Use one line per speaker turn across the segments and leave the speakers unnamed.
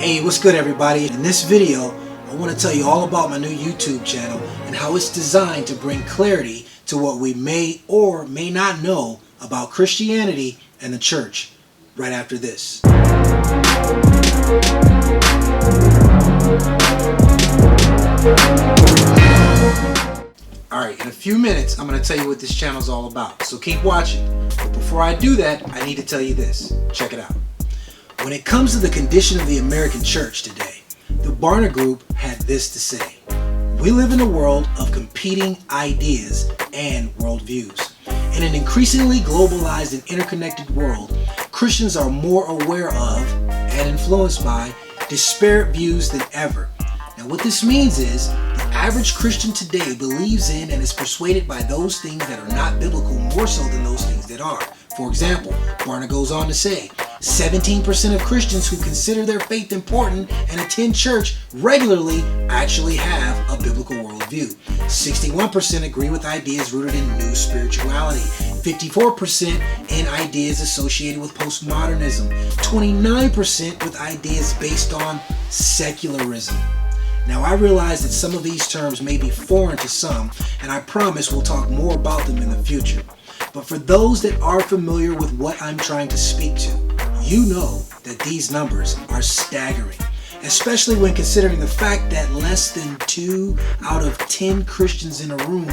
Hey, what's good everybody? In this video, I want to tell you all about my new YouTube channel and how it's designed to bring clarity to what we may or may not know about Christianity and the church right after this. Alright, in a few minutes, I'm going to tell you what this channel is all about, so keep watching. But before I do that, I need to tell you this. Check it out. When it comes to the condition of the American church today, the Barna Group had this to say. We live in a world of competing ideas and worldviews. In an increasingly globalized and interconnected world, Christians are more aware of and influenced by disparate views than ever. Now what this means is the average Christian today believes in and is persuaded by those things that are not biblical more so than those things that are. For example, Barna goes on to say, 17% of Christians who consider their faith important and attend church regularly actually have a biblical worldview. 61% agree with ideas rooted in new spirituality. 54% in ideas associated with postmodernism. 29% with ideas based on secularism. Now I realize that some of these terms may be foreign to some, and I promise we'll talk more about them in the future. But for those that are familiar with what I'm trying to speak to, you know that these numbers are staggering, especially when considering the fact that less than 2 out of 10 Christians in a room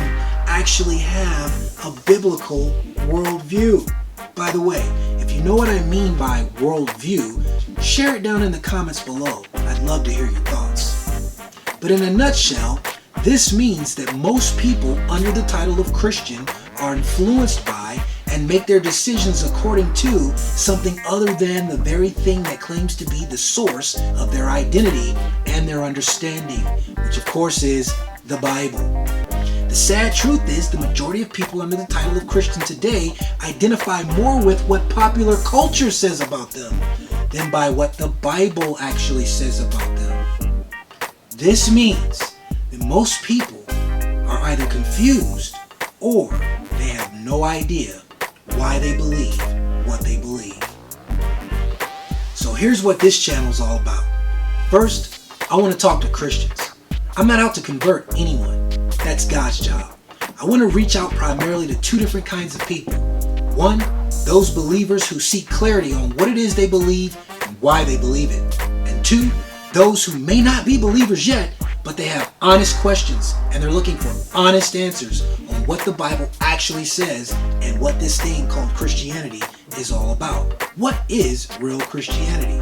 actually have a biblical worldview. By the way, if you know what I mean by worldview, share it down in the comments below. I'd love to hear your thoughts. But in a nutshell, this means that most people under the title of Christian are influenced by and make their decisions according to something other than the very thing that claims to be the source of their identity and their understanding, which of course is the Bible. The sad truth is the majority of people under the title of Christian today identify more with what popular culture says about them than by what the Bible actually says about them. This means that most people are either confused or they have no idea why they believe what they believe. So here's what this channel is all about. First, I want to talk to Christians. I'm not out to convert anyone. That's God's job. I want to reach out primarily to 2 different kinds of people. 1, those believers who seek clarity on what it is they believe and why they believe it. And 2, those who may not be believers yet, but they have honest questions and they're looking for honest answers on what the Bible actually says and what this thing called Christianity is all about. What is real Christianity?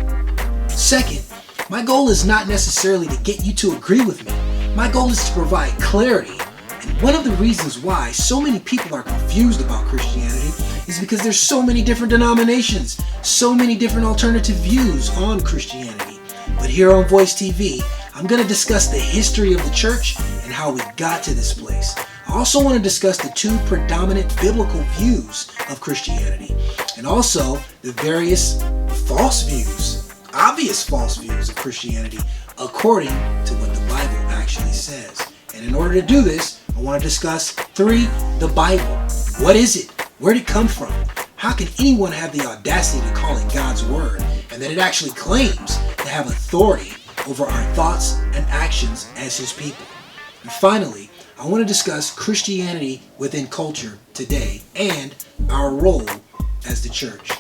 Second, my goal is not necessarily to get you to agree with me. My goal is to provide clarity. And one of the reasons why so many people are confused about Christianity is because there's so many different denominations, so many different alternative views on Christianity. But here on Voice TV, I'm going to discuss the history of the church and how we got to this place. I also want to discuss the 2 predominant biblical views of Christianity and also the various false views, obvious false views of Christianity according to what the Bible actually says. And in order to do this, I want to discuss 3, the Bible. What is it? Where did it come from? How can anyone have the audacity to call it God's Word and that it actually claims to have authority over our thoughts and actions as His people? And finally, I want to discuss Christianity within culture today and our role as the church.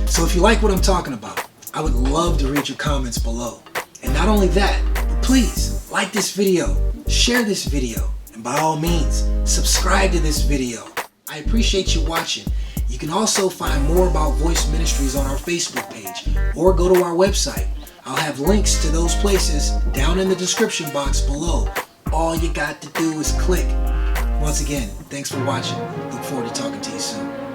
So if you like what I'm talking about, I would love to read your comments below. And not only that, but please like this video, share this video, and by all means, subscribe to this video. I appreciate you watching. You can also find more about Voice Ministries on our Facebook page or go to our website. I'll have links to those places down in the description box below. All you got to do is click. Once again, thanks for watching. Look forward to talking to you soon.